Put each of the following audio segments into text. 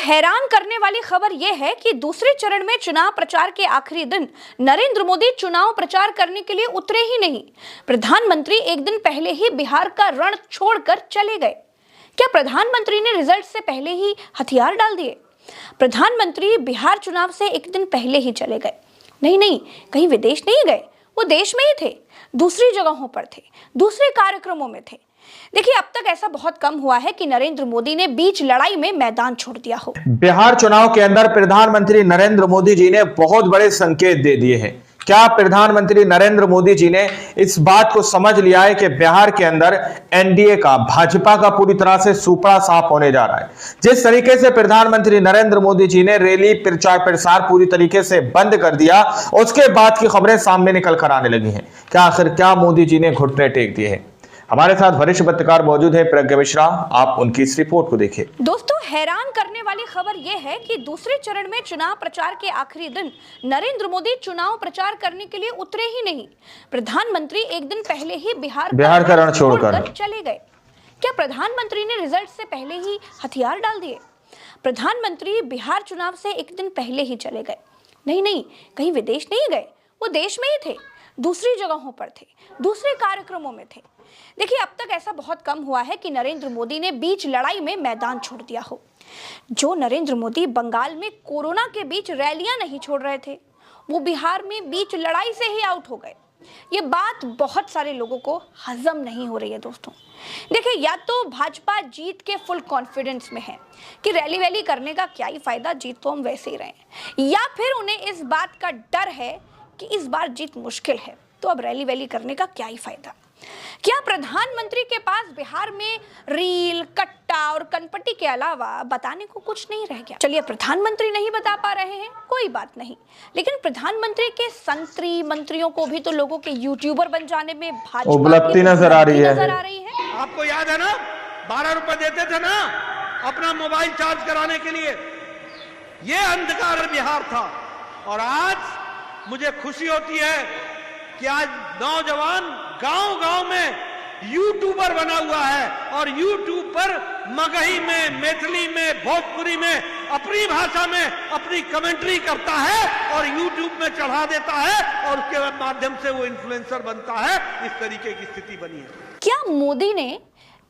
हैरान करने वाली खबर यह है कि दूसरे चरण में चुनाव प्रचार के आखिरी दिन नरेंद्र मोदी चुनाव प्रचार करने के लिए उतरे ही नहीं। प्रधानमंत्री एक दिन पहले ही बिहार का रण छोड़कर चले गए। क्या प्रधानमंत्री ने रिजल्ट से पहले ही हथियार डाल दिए? प्रधानमंत्री बिहार चुनाव से एक दिन पहले ही चले गए। नहीं, कहीं विदेश नहीं गए, वो देश में ही थे, दूसरी जगहों पर थे, दूसरे कार्यक्रमों में थे। देखिए, अब तक ऐसा बहुत कम हुआ है कि नरेंद्र मोदी ने बीच लड़ाई में मैदान छोड़ दिया हो। बिहार चुनाव के अंदर प्रधानमंत्री नरेंद्र मोदी जी ने बहुत बड़े संकेत दे दिए हैं। क्या प्रधानमंत्री नरेंद्र मोदी जी ने इस बात को समझ लिया है कि बिहार के अंदर एनडीए का, भाजपा का पूरी तरह से सुपड़ा साफ होने जा रहा है? जिस तरीके से प्रधानमंत्री नरेंद्र मोदी जी ने रैली प्रचार प्रसार पूरी तरीके से बंद कर दिया, उसके बाद की खबरें सामने निकल कर आने लगी हैं। क्या मोदी जी ने घुटने टेक दिए हैं? हमारे साथ वरिष्ठ पत्रकार मौजूद है प्रज्ञा मिश्रा, आप उनकी इस रिपोर्ट को देखिए। दोस्तों, हैरान करने वाली खबर यह है कि दूसरे चरण में चुनाव प्रचार के आखिरी दिन नरेंद्र मोदी चुनाव प्रचार करने के लिए उतरे ही नहीं। प्रधानमंत्री एक दिन पहले ही बिहार का रण छोड़कर चले गए। क्या प्रधानमंत्री ने रिजल्ट से पहले ही हथियार डाल दिए? प्रधानमंत्री बिहार चुनाव से एक दिन पहले ही चले गए। नहीं, कहीं विदेश नहीं गए, वो देश में ही थे, दूसरी जगहों पर थे, दूसरे कार्यक्रमों में थे। देखिए, अब तक ऐसा बहुत कम हुआ है कि नरेंद्र मोदी ने बीच लड़ाई में मैदान छोड़ दिया हो। जो नरेंद्र मोदी बंगाल में कोरोना के बीच रैलियां नहीं छोड़ रहे थे, वो बिहार में बीच लड़ाई से ही आउट हो गए। ये बात बहुत सारे लोगों को हजम नहीं हो रही है। दोस्तों देखिए, या तो भाजपा जीत के फुल कॉन्फिडेंस में है कि रैली वैली करने का क्या ही फायदा, जीत तो हम वैसे ही रहे हैं, या फिर उन्हें इस बात का डर है कि इस बार जीत मुश्किल है, तो अब रैली वैली करने का क्या ही फायदा। क्या प्रधानमंत्री के पास बिहार में रील, कट्टा और कनपट्टी के अलावा बताने को कुछ नहीं रह गया? चलिए, प्रधानमंत्री नहीं बता पा रहे हैं, कोई बात नहीं, लेकिन प्रधानमंत्री के संतरी मंत्रियों को भी तो लोगों के यूट्यूबर बन जाने में भाजपा उपलब्धि नजर आ रही है। आपको याद है ना, 12 रुपए देते थे ना अपना मोबाइल चार्ज कराने के लिए, ये अंधकार बिहार था। और आज मुझे खुशी होती है कि आज नौजवान गांव-गांव में यूट्यूबर बना हुआ है और यूट्यूब पर मगही में, मैथिली में, भोजपुरी में, अपनी भाषा में अपनी कमेंट्री करता है और यूट्यूब में चढ़ा देता है और उसके माध्यम से वो इन्फ्लुएंसर बनता है। इस तरीके की स्थिति बनी है। क्या मोदी ने,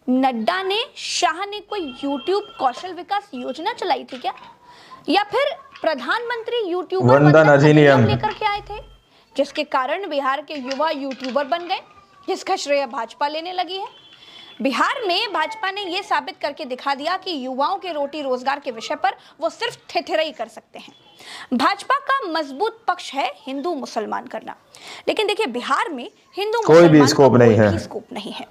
नड्डा ने, शाह ने कोई यूट्यूब कौशल विकास योजना चलाई थी क्या? या फिर प्रधानमंत्री यूट्यूबर लेकर के आए थे, जिसके कारण बिहार के युवा यूट्यूबर बन गए, जिसका श्रेय भाजपा लेने लगी है? बिहार में भाजपा ने यह साबित करके दिखा दिया कि युवाओं के रोटी रोजगार के विषय पर वो सिर्फ थेथेराई कर सकते हैं। भाजपा का मजबूत पक्ष है हिंदू मुसलमान करना, लेकिन देखिए, बिहार में हिंदू कोई भी स्कोप नहीं है।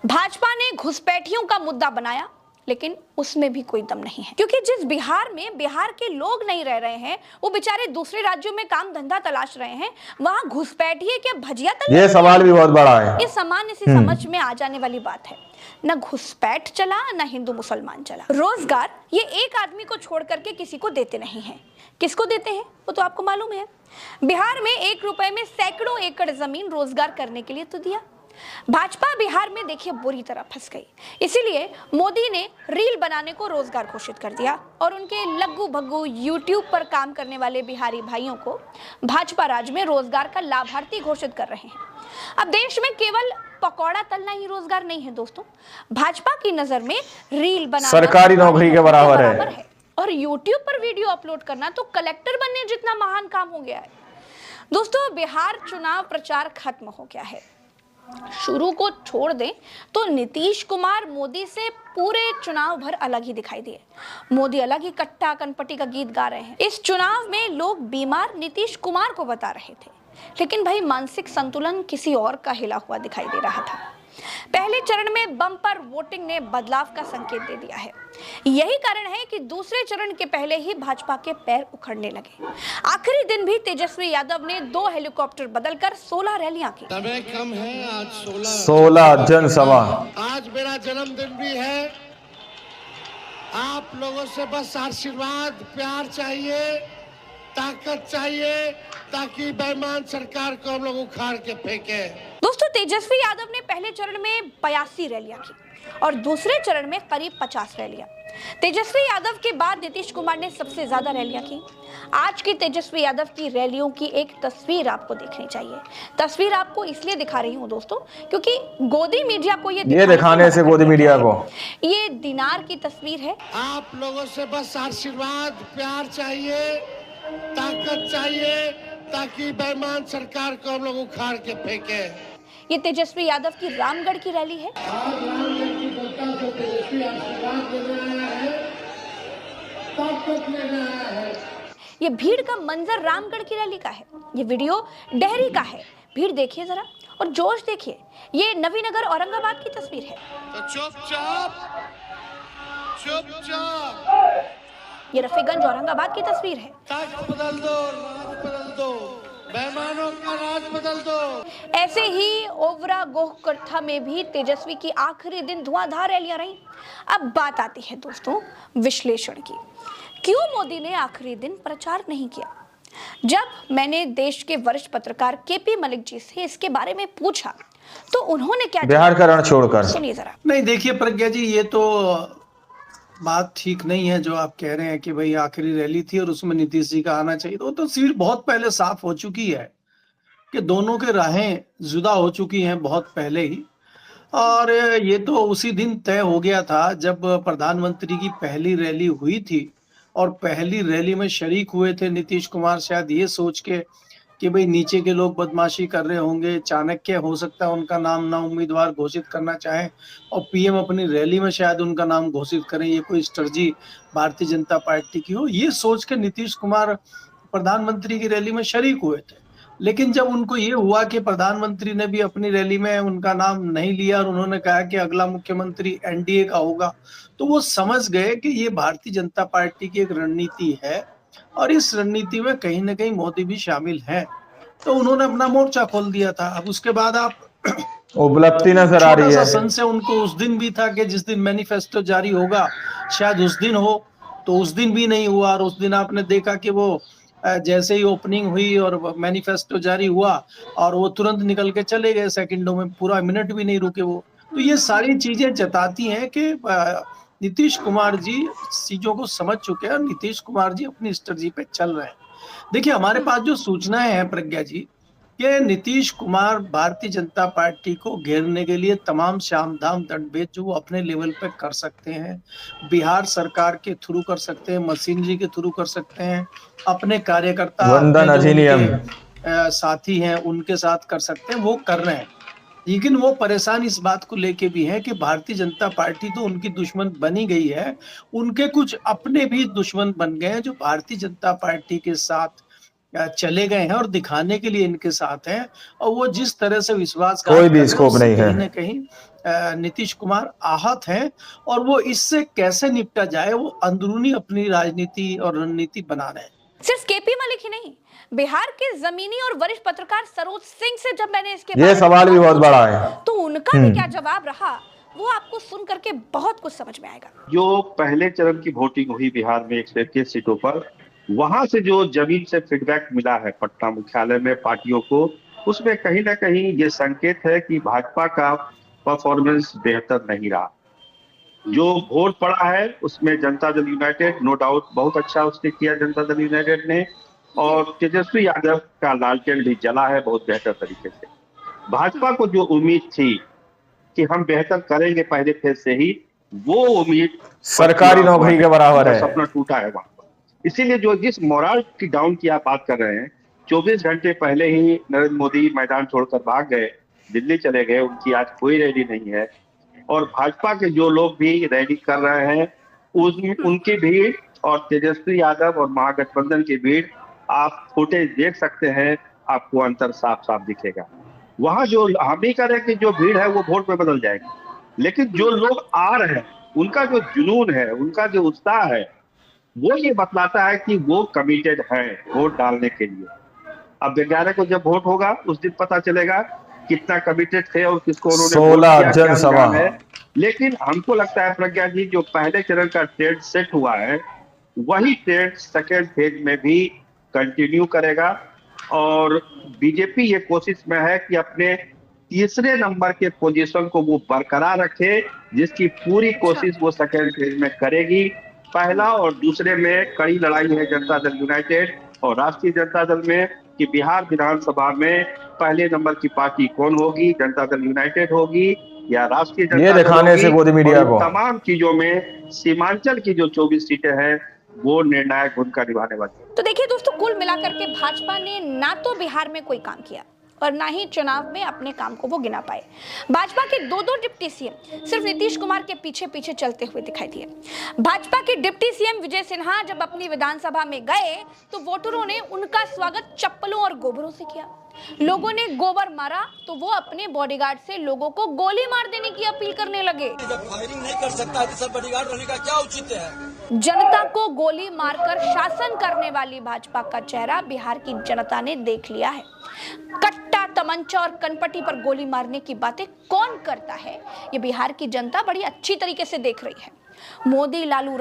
भाजपा ने घुसपैठियों का मुद्दा बनाया, लेकिन उसमें भी कोई दम नहीं है, क्योंकि जिस बिहार में बिहार के लोग नहीं रह रहे हैं, वो बेचारे दूसरे राज्यों में काम धंधा तलाश रहे हैं, वहां घुसपैठिए के भजिया तक। ये सवाल भी बहुत बड़ा है। ये सामान्य सी समझ में आ जाने वाली बात है। न घुसपैठ चला, न हिंदू मुसलमान चला। रोजगार ये एक आदमी को छोड़ करके किसी को देते नहीं है। किसको देते हैं वो तो आपको मालूम है। बिहार में 1 रुपए में सैकड़ों एकड़ जमीन रोजगार करने के लिए तो दिया। भाजपा बिहार में देखिए बुरी तरह फंस गई, इसीलिए मोदी ने रील बनाने को रोजगार घोषित कर दिया और उनके लग्गू भग्गू यूट्यूब पर काम करने वाले बिहारी भाइयों को भाजपा राज में रोजगार का लाभार्थी घोषित कर रहे हैं। अब देश में केवल पकौड़ा तलना ही रोजगार नहीं है दोस्तों, भाजपा की नजर में रील बनाना सरकारी नौकरी के बराबर है और यूट्यूब पर वीडियो अपलोड करना तो कलेक्टर बनने जितना महान काम हो गया है। दोस्तों, बिहार चुनाव प्रचार खत्म हो गया है। शुरू को छोड़ दें तो नीतीश कुमार मोदी से पूरे चुनाव भर अलग ही दिखाई दिए। मोदी अलग ही कट्टा कनपट्टी का गीत गा रहे हैं। इस चुनाव में लोग बीमार नीतीश कुमार को बता रहे थे, लेकिन भाई मानसिक संतुलन किसी और का हिला हुआ दिखाई दे रहा था। पहले चरण में बम्पर वोटिंग ने बदलाव का संकेत दे दिया है। यही कारण है कि दूसरे चरण के पहले ही भाजपा के पैर उखड़ने लगे। आखिरी दिन भी तेजस्वी यादव ने 2 हेलीकॉप्टर बदलकर 16 रैलियां की। समय कम है, आज 16 जनसभा। आज मेरा जन्मदिन भी है। आप लोगों से बस आशीर्वाद, प्यार चाहिए, ताकत चाहिए, ताकि बेईमान सरकार को हम लोग उखाड़ के फेंके। दोस्तों, तेजस्वी यादव ने पहले चरण में 82 रैलियां की और दूसरे चरण में करीब 50 रैलियां। तेजस्वी यादव के बाद नीतीश कुमार ने सबसे ज्यादा रैलियां की। आज की तेजस्वी यादव की रैलियों की एक तस्वीर आपको देखनी चाहिए। तस्वीर आपको इसलिए दिखा रही हूं दोस्तों क्योंकि गोदी मीडिया को ये दिखाने से गोदी मीडिया को ये दिनार की तस्वीर है। आप लोगों से बस आशीर्वाद प्यार चाहिए, ताकत चाहिए, ताकि बेईमान सरकार को हम लोग उखाड़ के फेंके। ये तेजस्वी यादव की रामगढ़ की रैली है। आज रामगढ़ की जनता को तेजस्वी आशीर्वाद देने आया है, ताकत लेने आया है। ये भीड़ का मंजर रामगढ़ की रैली का है। ये वीडियो डेहरी का है। भीड़ देखिए जरा और जोश देखिए। ये नवीनगर औरंगाबाद की तस्वीर है। तो चुपचाप ये रफीगंज औरंगाबाद की तस्वीर है। ताज बदल दो, राज बदल दो, बेईमानों का राज बदल दो। ऐसे ही ओवरा गोहकर्था में भी तेजस्वी की आखिरी दिन धुआंधार रैलियां रही। अब बात आती है दोस्तों विश्लेषण की। क्यों मोदी ने आखिरी दिन प्रचार नहीं किया? जब मैंने देश के वरिष्ठ पत्रकार केपी मलिक जी से इसके बारे में पूछा तो उन्होंने क्या बिहार का रण छोड़कर सुनिए जरा। नहीं, देखिए प्रज्ञा जी, ये तो बात ठीक नहीं है जो आप कह रहे हैं कि भाई आखिरी रैली थी और उसमें नीतीश जी का आना चाहिए। तो तस्वीर बहुत पहले साफ हो चुकी है कि दोनों के राहें जुदा हो चुकी हैं बहुत पहले ही। और ये तो उसी दिन तय हो गया था जब प्रधानमंत्री की पहली रैली हुई थी और पहली रैली में शरीक हुए थे नीतीश कुमार, शायद ये सोच के कि भाई नीचे के लोग बदमाशी कर रहे होंगे, चाणक्य हो सकता है उनका नाम ना उम्मीदवार घोषित करना चाहे और पीएम अपनी रैली में शायद उनका नाम घोषित करें, ये कोई स्ट्रेटजी भारतीय जनता पार्टी की हो, ये सोच के नीतीश कुमार प्रधानमंत्री की रैली में शरीक हुए थे। लेकिन जब उनको ये हुआ कि प्रधानमंत्री ने भी अपनी रैली में उनका नाम नहीं लिया और उन्होंने कहा कि अगला मुख्यमंत्री एनडीए का होगा, तो वो समझ गए कि ये भारतीय जनता पार्टी की एक रणनीति है और इस रणनीति में कहीं ना कहीं मोदी भी शामिल है। तो उन्होंने अपना मोर्चा खोल दिया था। अब उसके बाद आप उपलब्धि नजर आ रही है। संशय उनको उस दिन भी था कि जिस दिन मैनिफेस्टो जारी होगा शायद उस दिन हो, तो उस दिन भी नहीं हुआ। और उस दिन आपने देखा कि वो जैसे ही ओपनिंग हुई और मैनिफेस्टो जारी हुआ और वो तुरंत निकल के चले गए, सेकंडों में, पूरा मिनट भी नहीं रुके वो। तो ये सारी चीजें जताती हैं कि नीतीश कुमार जी चीजों को समझ चुके हैं और नीतीश कुमार जी अपनी स्ट्रेटजी पे चल रहे हैं। देखिए, हमारे पास जो सूचनाएं हैं प्रज्ञा जी कि नीतीश कुमार भारतीय जनता पार्टी को घेरने के लिए तमाम साम दाम दंडभेद जो वो अपने लेवल पे कर सकते हैं, बिहार सरकार के थ्रू कर सकते हैं, मशीनरी के थ्रू कर सकते हैं, अपने कार्यकर्ता वंदन अधिनियम साथी हैं उनके साथ कर सकते हैं, वो कर रहे हैं। लेकिन वो परेशान इस बात को लेके भी है कि भारतीय जनता पार्टी तो उनकी दुश्मन बनी गई है, उनके कुछ अपने भी दुश्मन बन गए हैं जो भारतीय जनता पार्टी के साथ चले गए हैं और दिखाने के लिए इनके साथ हैं। और वो जिस तरह से विश्वास कोई भी स्कोप नहीं है, कहीं न कहीं नीतीश कुमार आहत हैं और वो इससे कैसे निपटा जाए वो अंदरूनी अपनी राजनीति और रणनीति बना रहे हैं। सिर्फ केपी मलिक ही नहीं, बिहार के जमीनी और वरिष्ठ पत्रकार सरोज सिंह से जब मैंने इसके ये सवाल भी बहुत बड़ा है तो उनका भी क्या जवाब रहा वो आपको सुन करके बहुत कुछ समझ में आएगा। जो पहले चरण की वोटिंग हुई बिहार में 121 सीटों पर, वहां से जो जमीन से फीडबैक मिला है पटना मुख्यालय में पार्टियों को, उसमें कहीं ना कहीं ये संकेत है कि भाजपा का परफॉर्मेंस बेहतर नहीं रहा। जो वोट पड़ा है उसमें Janata Dal United no doubt बहुत अच्छा उसने किया जनता दल यूनाइटेड ने, और तेजस्वी यादव का लालटेन भी जला है बहुत बेहतर तरीके से। भाजपा को जो उम्मीद थी कि हम बेहतर करेंगे पहले फेज से ही, वो उम्मीद सरकारी नौकरी के बराबर है, सपना टूटा है वहां पर। इसीलिए जो जिस मोरल की डाउन की आप बात कर रहे हैं, 24 घंटे पहले ही नरेंद्र मोदी मैदान छोड़कर भाग गए, दिल्ली चले गए, उनकी आज कोई रैली नहीं है। और भाजपा के जो लोग भी रैली कर रहे हैं उनकी भीड़ और तेजस्वी यादव और महागठबंधन की भीड़, आप फुटेज देख सकते हैं, आपको अंतर साफ साफ दिखेगा। वहां जो हम ही करें कि जो भीड़ है वो वोट में बदल जाएगी, लेकिन जो लोग आ रहे हैं उनका जो जुनून है, उनका जो उत्साह है, वो ये बतलाता है कि वो कमिटेड है वोट डालने के लिए। अब 11 को जब वोट होगा उस दिन पता चलेगा कितना कमिटेड थे और किसको उन्होंने 16 जनसभा है। लेकिन हमको लगता है प्रज्ञा जी, जो पहले चरण का ट्रेंड सेट हुआ है वही ट्रेंड सेकेंड फेज में भी कंटिन्यू करेगा। और बीजेपी ये कोशिश में है कि अपने तीसरे नंबर के पोजीशन को वो बरकरार रखे, जिसकी पूरी कोशिश वो सेकेंड फेज में करेगी। पहला और दूसरे में कड़ी लड़ाई है जनता दल यूनाइटेड और राष्ट्रीय जनता दल में कि बिहार विधानसभा में पहले नंबर की पार्टी कौन होगी, जनता दल यूनाइटेड होगी या राष्ट्रीय जनता ये दल दिखाने होगी। से गोदी मीडिया और को तमाम चीजों में सीमांचल की जो 24 सीटें हैं वो निर्णायक भूमिका निभाने वाली है। तो देखिए दोस्तों, कुल मिलाकर के भाजपा ने ना तो बिहार में कोई काम किया और ना ही चुनाव में अपने काम को वो गिना पाए। भाजपा के दो डिप्टी सीएम सिर्फ नीतीश कुमार के पीछे पीछे चलते हुए दिखाई दिए। भाजपा के डिप्टी सीएम विजय सिन्हा जब अपनी विधानसभा में गए तो वोटरों ने उनका स्वागत चप्पलों और गोबरों से किया। लोगों ने गोबर मारा तो वो अपने बॉडीगार्ड से लोगों को गोली मार देने की अपील करने लगे। जब फायरिंग नहीं कर सकता है तो सब बॉडीगार्ड रहने का क्या औचित्य है? जनता को गोली मारकर शासन करने वाली भाजपा का चेहरा बिहार की जनता ने देख लिया है। कट्टा, तमंचा और कनपटी पर गोली मारने की बातें कौन करता है, ये बिहार की जनता बड़ी अच्छी तरीके से देख रही है। मोदी, लालू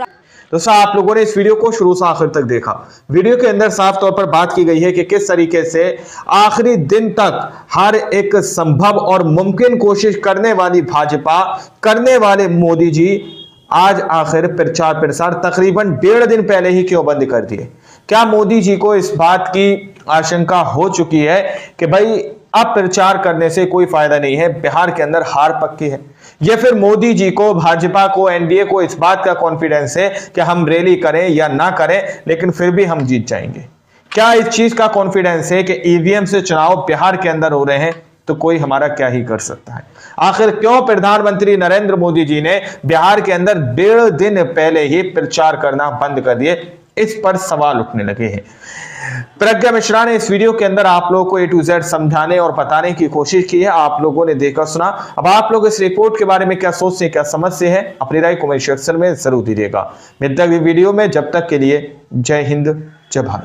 दोस्तों, आप लोगों ने इस वीडियो को शुरू से आखिर तक देखा। वीडियो के अंदर साफ तौर पर बात की गई है कि किस तरीके से आखिरी दिन तक हर एक संभव और मुमकिन कोशिश करने वाली भाजपा, करने वाले मोदी जी आज आखिर प्रचार प्रसार तकरीबन 1.5 दिन पहले ही क्यों बंद कर दिए। क्या मोदी जी को इस बात की आशंका हो चुकी है कि भाई अब प्रचार करने से कोई फायदा नहीं है, बिहार के अंदर हार पक्की है? या फिर मोदी जी को, भाजपा को, एनडीए को इस बात का कॉन्फिडेंस है कि हम रैली करें या ना करें लेकिन फिर भी हम जीत जाएंगे? क्या इस चीज का कॉन्फिडेंस है कि ईवीएम से चुनाव बिहार के अंदर हो रहे हैं तो कोई हमारा क्या ही कर सकता है? आखिर क्यों प्रधानमंत्री नरेंद्र मोदी जी ने बिहार के अंदर 1.5 दिन पहले ही प्रचार करना बंद कर दिए, इस पर सवाल उठने लगे हैं। प्रज्ञा मिश्रा ने इस वीडियो के अंदर आप लोगों को A to Z समझाने और बताने की कोशिश की है। आप लोगों ने देखा सुना। अब आप लोग इस रिपोर्ट के बारे में क्या सोचते हैं, क्या समझते हैं, अपनी राय कमेंट सेक्शन में जरूर दीजिएगा। मिलते हैं अगली वीडियो में, जब तक के लिए जय हिंद, जय भारत।